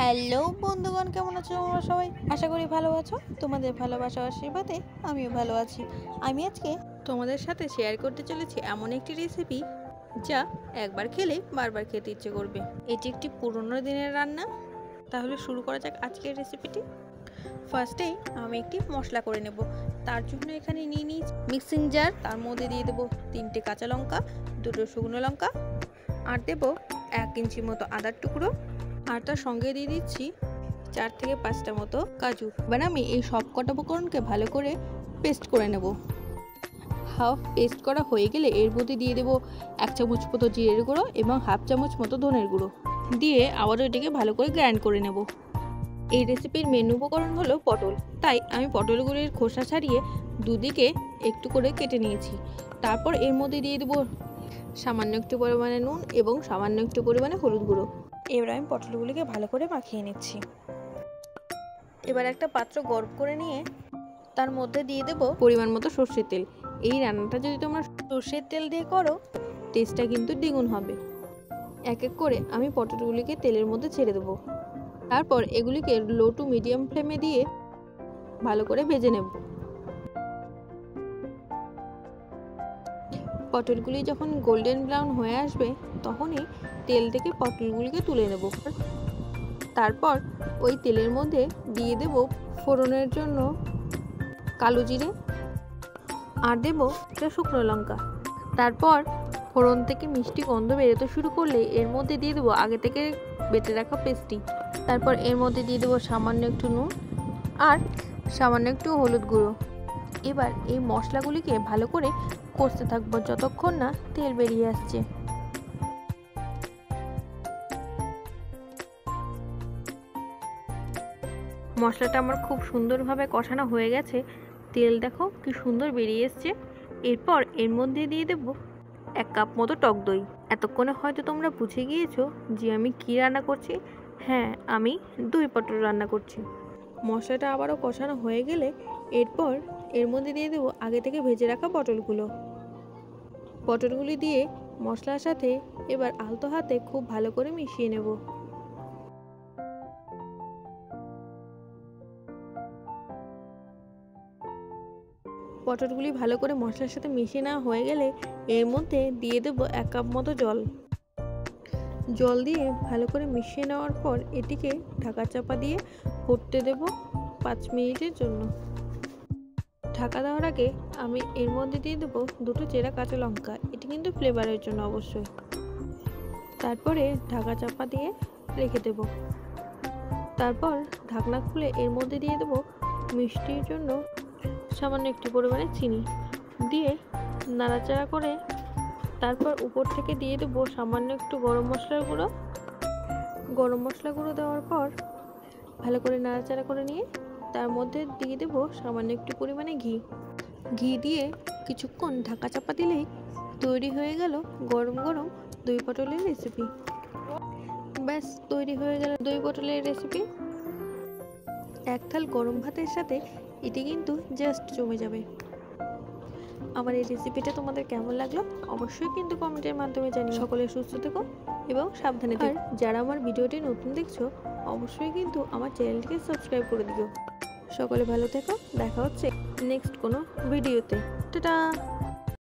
Hello বন্ধুগণ, কেমন আছো তোমরা সবাই? আশা করি ভালো আছো। তোমাদের ভালোবাসা আশীর্বাদে আমিও ভালো আছি। আমি আজকে তোমাদের সাথে শেয়ার করতে চলেছি এমন একটি রেসিপি যা একবার খেলে বারবার খেতে ইচ্ছে করবে। এটি একটি পুরনো দিনের রান্না। তাহলে শুরু করা যাক আজকের রেসিপিটি। ফার্স্টেই আমি একটি মশলা করে নেব। তার জন্য এখানে নিয়ে নিয়েছি মিক্সিং জার। তার মধ্যে দিয়ে দেবো 3টে কাঁচা লঙ্কা, 2টো শুকনো লঙ্কা, আর দেবো 1 ইঞ্চি মতো আদার টুকরো, আর তার সঙ্গে দিয়ে দিচ্ছি 4 থেকে 5টা মতো কাজু। এবার আমি এই সব কটা উপকরণকে ভালো করে পেস্ট করে নেব। হাফ পেস্ট করা হয়ে গেলে এর মধ্যে দিয়ে দেবো 1 চামচ মতো জিরের গুঁড়ো এবং হাফ চামচ মতো ধনের গুঁড়ো দিয়ে আবারও এটিকে ভালো করে গ্রাইন্ড করে নেব। এই রেসিপির মেন উপকরণ হলো পটল, তাই আমি পটলগুলির খোসা ছাড়িয়ে দুদিকে একটু করে কেটে নিয়েছি। তারপর এর মধ্যে দিয়ে দেবো সামান্য একটু পরিমাণে নুন এবং সামান্য একটু পরিমাণে হলুদ গুঁড়ো। এবার আমি পটলগুলিকে ভালো করে মাখিয়ে নিচ্ছি। এবার একটা পাত্র গরম করে নিয়ে তার মধ্যে দিয়ে দেবো পরিমাণ মতো সর্ষের তেল। এই রান্নাটা যদি তোমরা সর্ষের তেল দিয়ে করো টেস্টটা কিন্তু দ্বিগুণ হবে। এক এক করে আমি পটলগুলিকে তেলের মধ্যে ছেড়ে দেবো। তারপর এগুলিকে লো টু মিডিয়াম ফ্লেমে দিয়ে ভালো করে ভেজে নেব। পটলগুলি যখন গোল্ডেন ব্রাউন হয়ে আসবে তখনই তেল থেকে পটলগুলিকে তুলে নেব। তারপর ওই তেলের মধ্যে দিয়ে দেব ফোড়নের জন্য কালো জিরে আর দেব একটা শুকনো লঙ্কা। তারপর ফোড়ন থেকে মিষ্টি গন্ধ বেরোতে শুরু করলে এর মধ্যে দিয়ে দেবো আগে থেকে বেটে রাখা পেস্টটি। তারপর এর মধ্যে দিয়ে দেবো সামান্য একটু নুন আর সামান্য একটু হলুদ গুঁড়ো। এবার এই মশলাগুলিকে ভালো করে কষতে থাকবো যতক্ষণ না তেল বেরিয়ে আসছে। মশলাটা আমার খুব সুন্দরভাবে কষানো হয়ে গেছে। তেল দেখো কি সুন্দর বেরিয়ে এসছে। এরপর এর মধ্যে দিয়ে দেব 1 কাপ মতো টক দই। এতক্ষণে হয়তো তোমরা বুঝে গিয়েছো যে আমি কি রান্না করছি। হ্যাঁ, আমি দই পটল রান্না করছি। মশলাটা আবারও কষানো হয়ে গেলে এরপর এর মধ্যে দিয়ে দেবো আগে থেকে ভেজে রাখা পটলগুলি দিয়ে মশলার সাথে এবার আলতো হাতে খুব ভালো করে মিশিয়ে নেব। পটলগুলি ভালো করে মশলার সাথে মিশিয়ে নেওয়া হয়ে গেলে এর মধ্যে দিয়ে দেবো 1 কাপ মতো জল দিয়ে ভালো করে মিশিয়ে নেওয়ার পর এটিকে ঢাকা চাপা দিয়ে ফুটতে দেব 5 মিনিটের জন্য। ঢাকা দেওয়ার আগে আমি এর মধ্যে দিয়ে দেবো 2টো চেরা কাঁচা লঙ্কা। এটি কিন্তু ফ্লেভারের জন্য অবশ্যই। তারপরে ঢাকা চাপা দিয়ে রেখে দেব। তারপর ঢাকনা খুলে এর মধ্যে দিয়ে দেবো মিষ্টির জন্য সামান্য একটু পরিমাণে চিনি দিয়ে নাড়াচাড়া করে তারপর উপর থেকে দিয়ে দেবো সামান্য একটু গরম মশলা গুঁড়ো দেওয়ার পর ভালো করে নাড়াচাড়া করে নিয়ে তার মধ্যে দিয়ে দেবো সামান্য একটু পরিমাণে ঘি দিয়ে কিছুক্ষণ ঢাকা চাপা দিলেই তৈরি হয়ে গেল গরম গরম দই পটলের রেসিপি। ব্যাস তৈরি হয়ে গেল দই পটলের রেসিপি। এক থাল গরম ভাতের সাথে এটি কিন্তু জাস্ট জমে যাবে। আমার এই রেসিপিটা তোমাদের কেমন লাগলো অবশ্যই কিন্তু কমেন্টের মাধ্যমে জানিও। সকলে সুস্থ থেকো এবং সাবধানে থেকো। যারা আমার ভিডিওটি নতুন দেখছো অবশ্যই কিন্তু আমার চ্যানেলটিকে সাবস্ক্রাইব করে দিও। সকলে ভালো থেকো। দেখা হচ্ছে নেক্সট কোনো ভিডিওতে। টাটা।